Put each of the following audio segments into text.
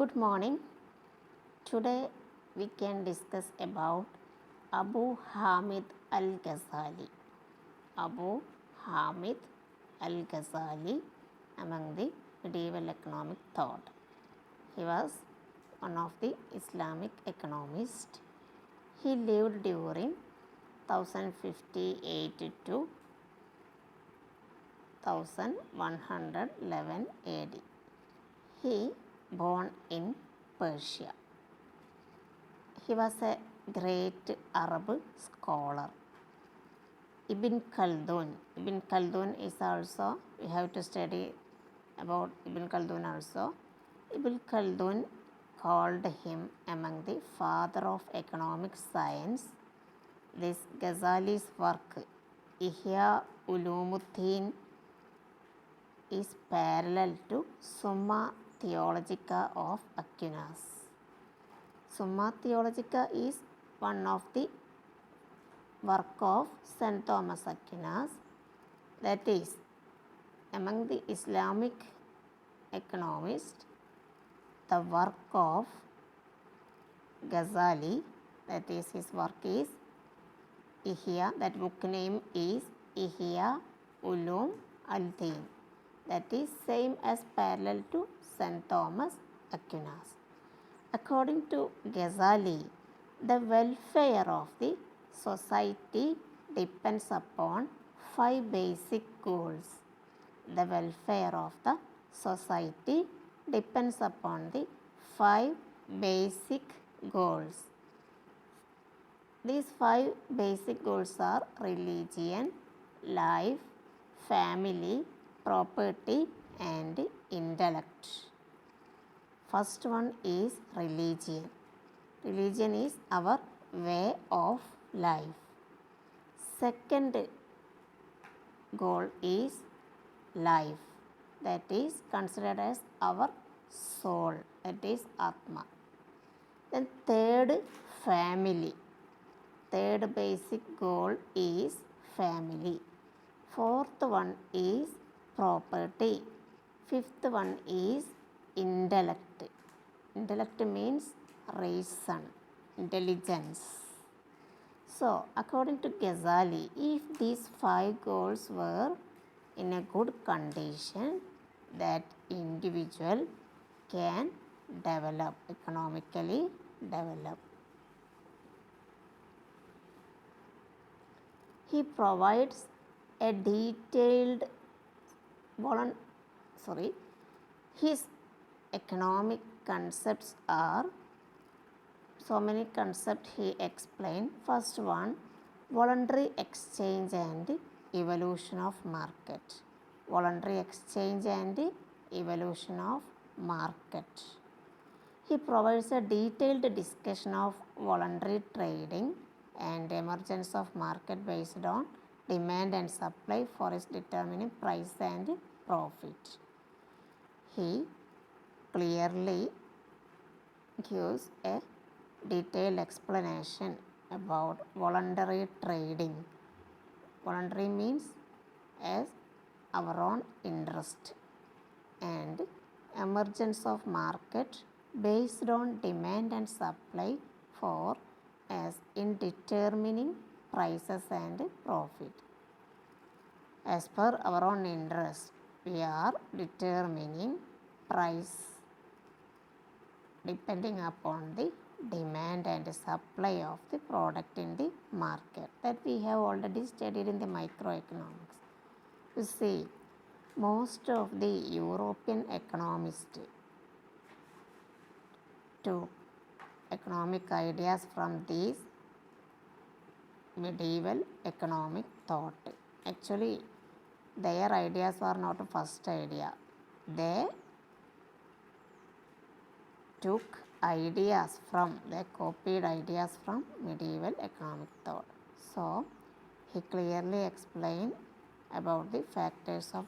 Good morning. Today we can discuss about Abu Hamid al-Ghazali. Abu Hamid al-Ghazali among the medieval economic thought. He was one of the Islamic economists. He lived during 1058 to 1111 AD. He born in Persia. He was a great Arab scholar. Ibn Khaldun is also, we have to study about Ibn Khaldun also. Ibn Khaldun called him among the father of economic science. This Ghazali's work, Ihya Ulumuddin, is parallel to Summa Theologica of Aquinas. Summa Theologica is one of the work of St. Thomas Aquinas, that is among the Islamic economists. The work of Ghazali, that is his work is Ihya, that book name is Ihya Ulum al-Din, that is same as parallel to St. Thomas Aquinas. According to Ghazali, the welfare of the society depends upon 5 basic goals. The welfare of the society depends upon the 5 basic goals. These 5 basic goals are religion, life, family, property and intellect. First one is religion. Religion is our way of life. Second goal is life, that is considered as our soul, that is Atma. Then third, family. Third basic goal is family. Fourth one is property. Fifth one is intellect. Intellect means reason, intelligence. So, according to Ghazali, if these 5 goals were in a good condition, that individual can develop, economically develop. He provides a detailed his economic concepts are so many concepts he explained. First one, voluntary exchange and evolution of market. Voluntary exchange and evolution of market. He provides a detailed discussion of voluntary trading and emergence of market based on demand and supply for its determining price and profit. He clearly gives a detailed explanation about voluntary trading. Voluntary means as our own interest, and emergence of market based on demand and supply for as in determining prices and profit. As per our own interest, we are determining price depending upon the demand and supply of the product in the market, that we have already studied in the microeconomics. You see, most of the European economists took economic ideas from these medieval economic thought. Actually, their ideas are not a first idea. They copied ideas from medieval economic thought. So, he clearly explained about the factors of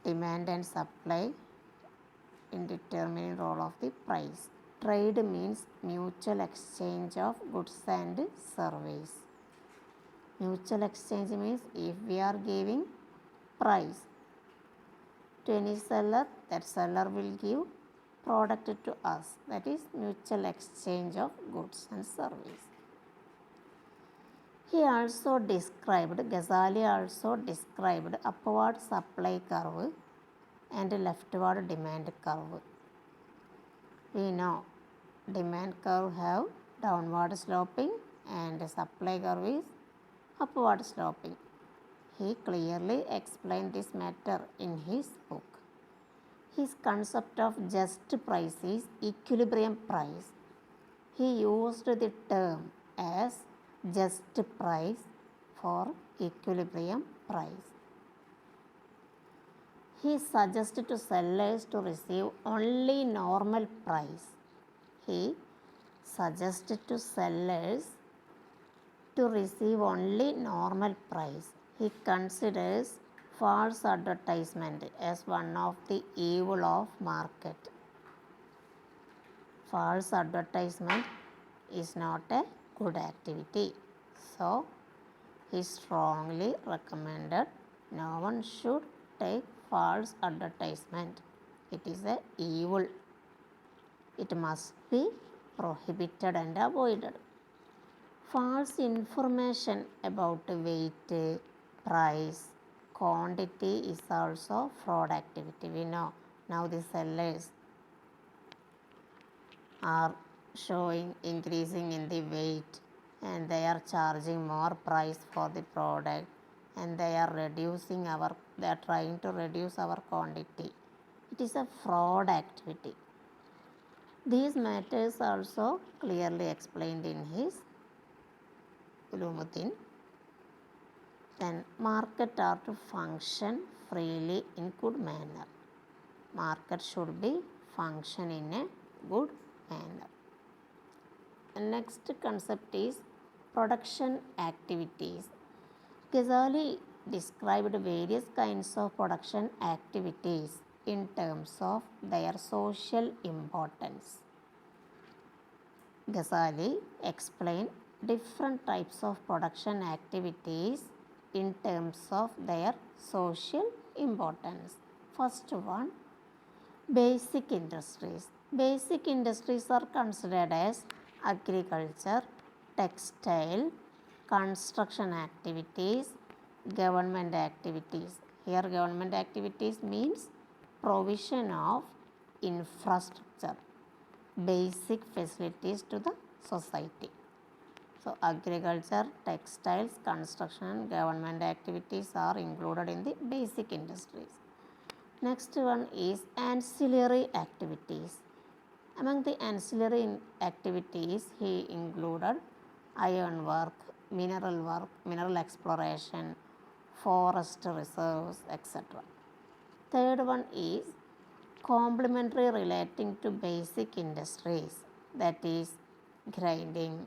demand and supply in determining role of the price. Trade means mutual exchange of goods and services. Mutual exchange means if we are giving price to any seller, that seller will give product to us, that is mutual exchange of goods and service. Gazali also described upward supply curve and leftward demand curve. We know demand curve have downward sloping and supply curve is upward sloping. He clearly explained this matter in his book. His concept of just price is equilibrium price. He used the term as just price for equilibrium price. He suggested to sellers to receive only normal price. He suggested to sellers to receive only normal price. He considers false advertisement as one of the evil of market. False advertisement is not a good activity. So, he strongly recommended no one should take false advertisement. It is a evil. It must be prohibited and avoided. False information about weight, price, quantity is also fraud activity. We know now the sellers are showing increasing in the weight and they are charging more price for the product and they are trying to reduce our quantity. It is a fraud activity. These matters also clearly explained in his Ulumuddin. Then market are to function freely in good manner. Market should be function in a good manner. The next concept is production activities. Ghazali described various kinds of production activities in terms of their social importance. Ghazali explained different types of production activities in terms of their social importance. First one, basic industries. Basic industries are considered as agriculture, textile, construction activities, government activities. Here government activities means provision of infrastructure, basic facilities to the society. So agriculture, textiles, construction and government activities are included in the basic industries. Next one is ancillary activities. Among the ancillary activities, he included iron work, mineral exploration, forest reserves, etc. Third one is complementary relating to basic industries, that is grinding,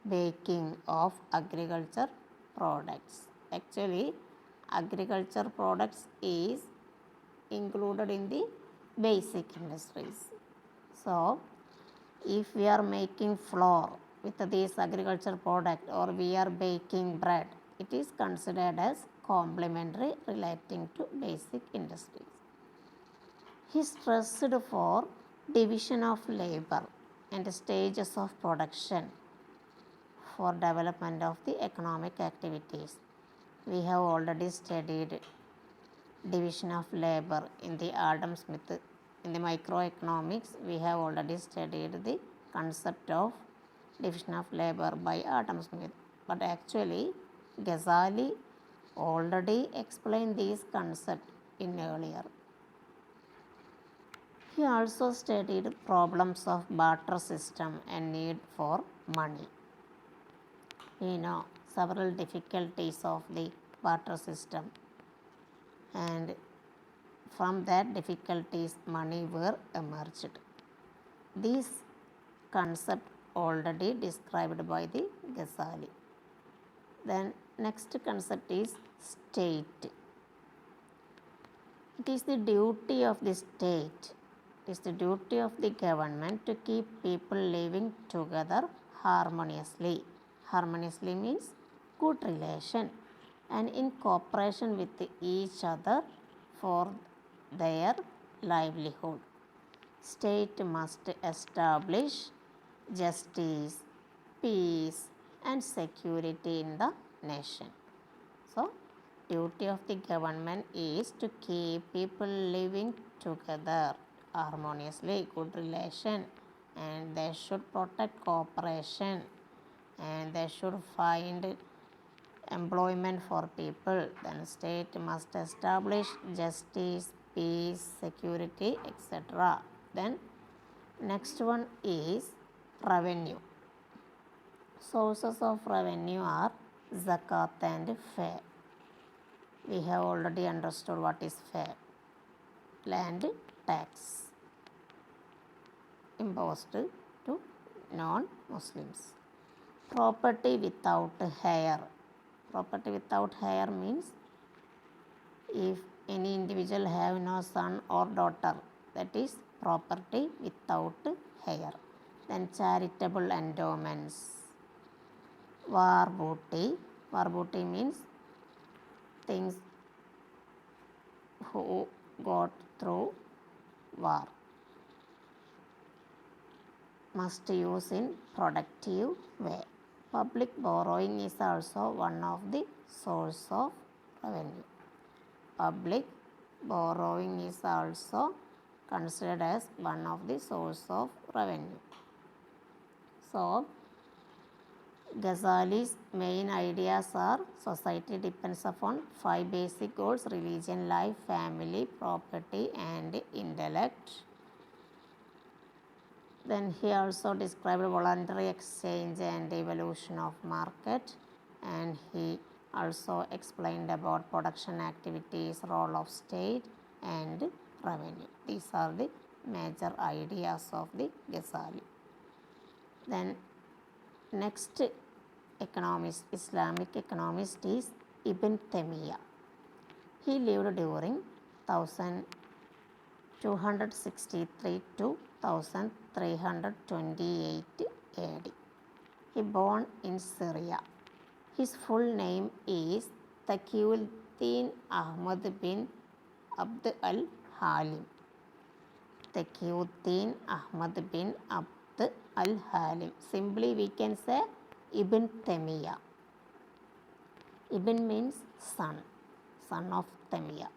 baking of agriculture products. Actually, agriculture products is included in the basic industries. So, if we are making flour with this agriculture product or we are baking bread, it is considered as complementary relating to basic industries. He stressed for division of labor and stages of production for development of the economic activities. We have already studied division of labor in the Adam Smith. In the microeconomics, we have already studied the concept of division of labor by Adam Smith. But actually, Ghazali already explained this concept in earlier. He also studied problems of barter system and need for money. We know several difficulties of the barter system, and from that difficulties money were emerged. This concept already described by the Ghazali. Then next concept is state. It is the duty of the state, it is the duty of the government to keep people living together harmoniously. Harmoniously means good relation and in cooperation with each other for their livelihood. state must establish justice, peace and security in the nation. So, duty of the government is to keep people living together harmoniously, good relation, and they should protect cooperation, and they should find employment for people. Then state must establish justice, peace, security, etc. Then next one is revenue. Sources of revenue are zakat and fair. We have already understood what is fair. Land tax imposed to non-Muslims. Property without heir. Property without heir means if any individual have no son or daughter, that is property without heir. Then charitable endowments. War booty. War booty means things who got through war. Must use in productive way. Public borrowing is also one of the source of revenue. Public borrowing is also considered as one of the source of revenue. So, Gazali's main ideas are society depends upon 5 basic goals: religion, life, family, property and intellect. Then he also described voluntary exchange and evolution of market, and he also explained about production activities, role of state and revenue. These are the major ideas of the Ghazali. Then next economist, Islamic economist is Iben Tamiya. He lived during 1263 to 1328 AD. He born in Syria. His full name is Taqiyuddin Ahmad bin Abd al-Halim. Taqiyuddin Ahmad bin Abd al-Halim. Simply we can say Iben Tamiya. Iben means son of Tamiya.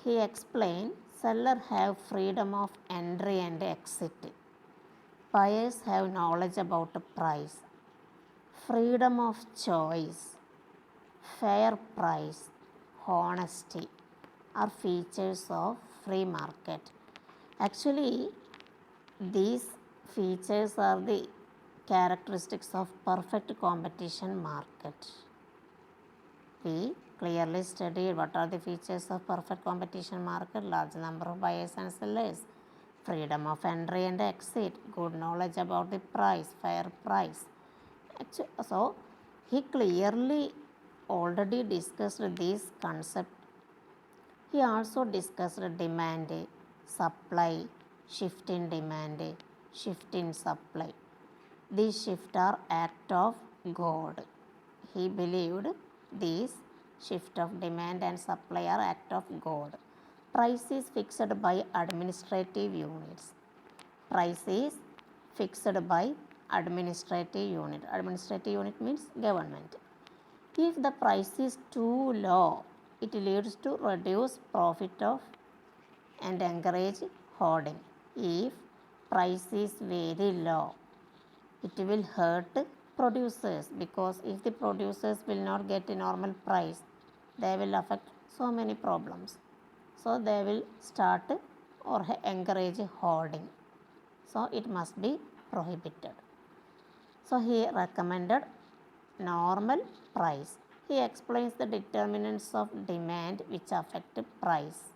He explained, seller have freedom of entry and exit. Buyers have knowledge about the price. Freedom of choice, fair price, honesty are features of free market. Actually, these features are the characteristics of perfect competition market. We clearly studied what are the features of perfect competition market: large number of buyers and sellers, freedom of entry and exit, good knowledge about the price, fair price. So, he clearly already discussed this concept. He also discussed demand, supply, shift in demand, shift in supply. These shifts are act of God. He believed these shift of demand and supply are act of God. Price is fixed by administrative units. Price is fixed by administrative unit. Administrative unit means government. If the price is too low, it leads to reduce profit of and encourage hoarding. If price is very low, it will hurt producers, because if the producers will not get a normal price, they will affect so many problems. So they will start or encourage hoarding. So it must be prohibited. So he recommended normal price. He explains the determinants of demand which affect price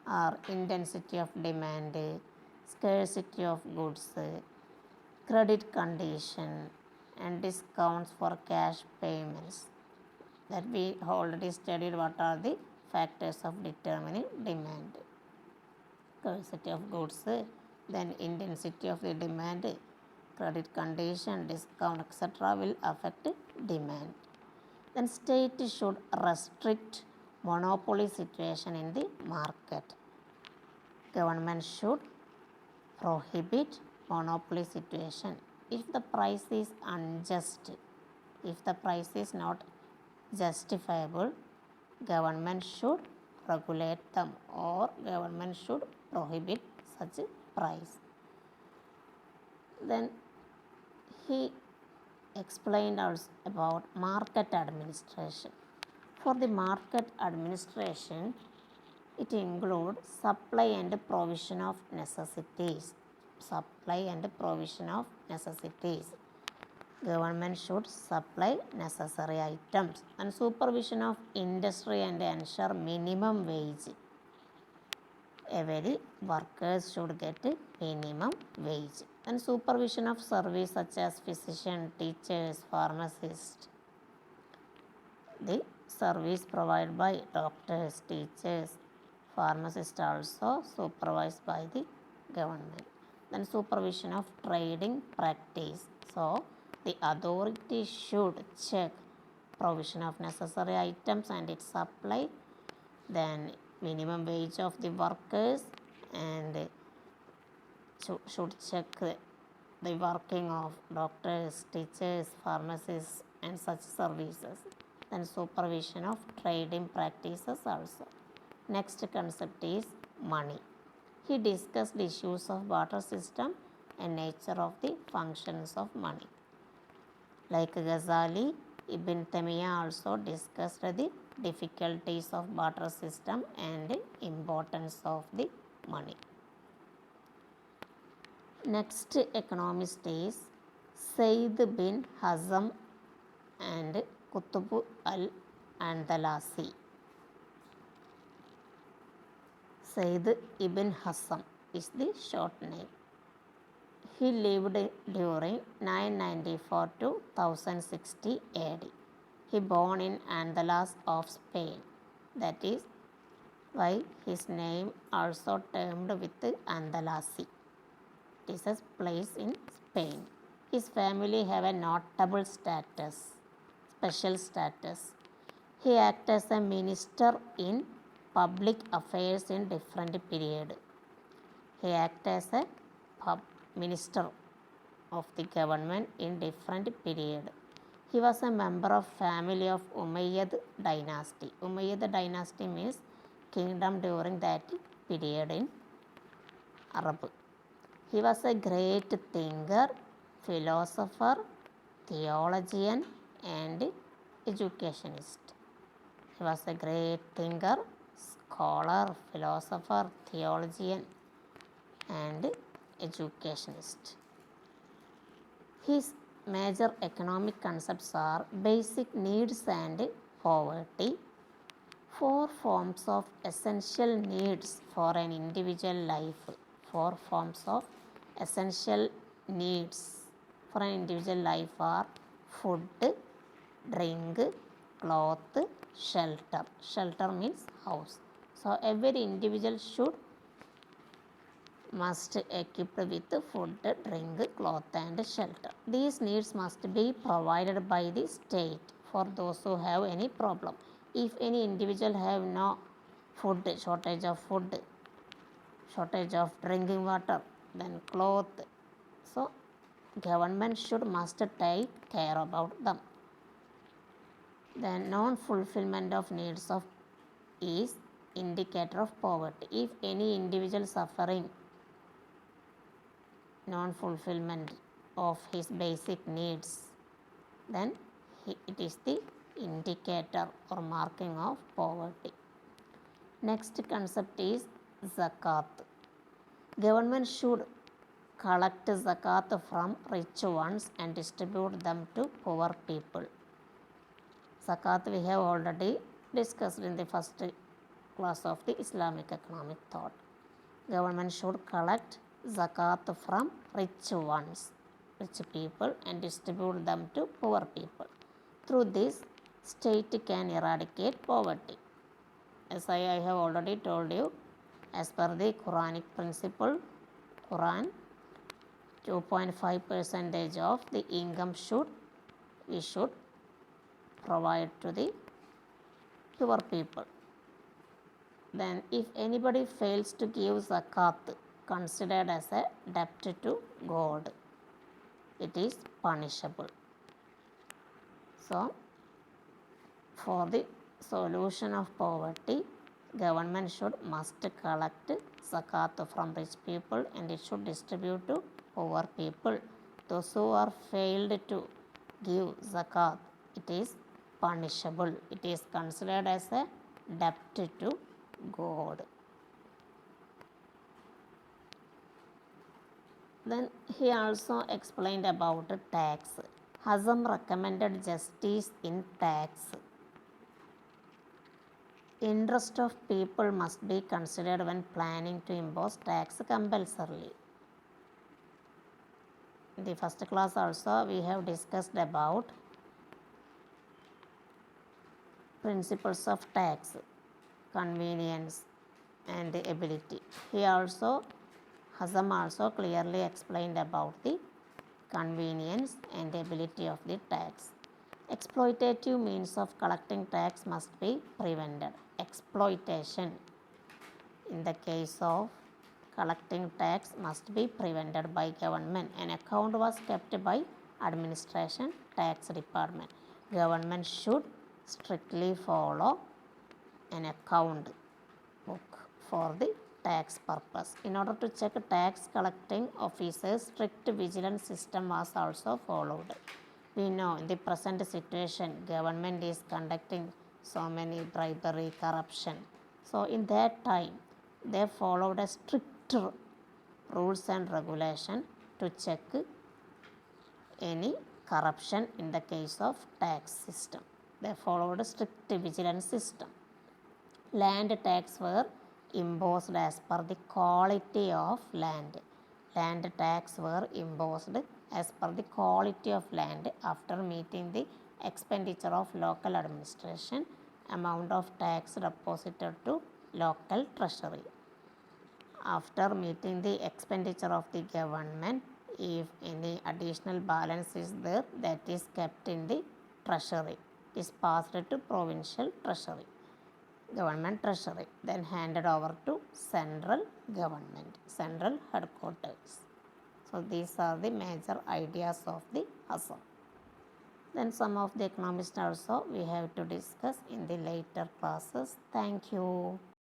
are intensity of demand, scarcity of goods, credit condition and discounts for cash payments. That we already studied what are the factors of determining demand. Scarcity of goods, then intensity of the demand, credit condition, discount, etc. will affect demand. Then state should restrict monopoly situation in the market. Government should prohibit monopoly situation. If the price is unjust, if the price is not justifiable, government should regulate them or government should prohibit such price. Then he explained also about market administration. For the market administration, it includes supply and provision of necessities. Supply and provision of necessities. Government should supply necessary items and supervision of industry and ensure minimum wage. Every workers should get minimum wage. And supervision of service such as physician, teachers, pharmacists. The service provided by doctors, teachers, pharmacists also supervised by the government. Then supervision of trading practice. So the authority should check provision of necessary items and its supply, then minimum wage of the workers, and should check the working of doctors, teachers, pharmacists and such services. Then supervision of trading practices also. Next concept is money. He discussed issues of barter system and nature of the functions of money. Like Gazali, Iben Tamiya also discussed the difficulties of barter system and importance of the money. Next economist is Said bin Hazm and Qutb al-Andalasi. Said Ibn Hazm is the short name. He lived during 994 to 1060 AD. He born in Andalus of Spain. That is why his name also termed with Andalasi. It is a place in Spain. His family have a notable status, special status. He acted as a minister in public affairs in different period. He acted as a minister of the government in different period. He was a member of family of Umayyad dynasty. Umayyad dynasty means kingdom during that period in Arab. He was a great thinker, philosopher, theologian and educationist. He was a great thinker, scholar, philosopher, theologian and educationist. His major economic concepts are basic needs and poverty, 4 forms of essential needs for an individual life. 4 forms of essential needs for an individual life are food, drink, cloth, shelter. Shelter means house. So every individual must equipped with food, drink, cloth and shelter. These needs must be provided by the state for those who have any problem. If any individual have no food, shortage of food, shortage of drinking water, then cloth, so government must take care about them. Then non-fulfillment of needs of is indicator of poverty. If any individual suffering non-fulfillment of his basic needs, then it is the indicator or marking of poverty. Next concept is zakat. Government should collect zakat from rich ones and distribute them to poor people. Zakat we have already discussed in the first class of the Islamic economic thought. Government should collect zakat from rich ones, rich people and distribute them to poor people. Through this, state can eradicate poverty. As I have already told you, as per the Quranic principle, Quran, 2.5% of the income we should provide to the poor people. Then if anybody fails to give zakat, considered as a debt to God, it is punishable. So for the solution of poverty, government must collect zakat from rich people and it should distribute to poor people. Those who are failed to give zakat, it is punishable. It is considered as a debt to God. Then he also explained about tax. Hazm recommended justice in tax. Interest of people must be considered when planning to impose tax compulsorily. In the first class also we have discussed about principles of tax, convenience and ability. Here also Hazm also clearly explained about the convenience and ability of the tax. Exploitative means of collecting tax must be prevented. Exploitation in the case of collecting tax must be prevented by government. An account was kept by administration tax department. Government should strictly follow an account book for the tax purpose. In order to check tax collecting officers, strict vigilance system was also followed. We know in the present situation government is conducting so many bribery, corruption. So in that time they followed a strict rules and regulation to check any corruption in the case of tax system. They followed a strict vigilance system. Land tax were imposed as per the quality of land. Land tax were imposed as per the quality of land after meeting the expenditure of local administration, amount of tax deposited to local treasury. After meeting the expenditure of the government, if any additional balance is there, that is kept in the treasury. It is passed to provincial treasury, government treasury, then handed over to central government, central headquarters. So these are the major ideas of the Hazm. Then some of the economists also we have to discuss in the later classes. Thank you.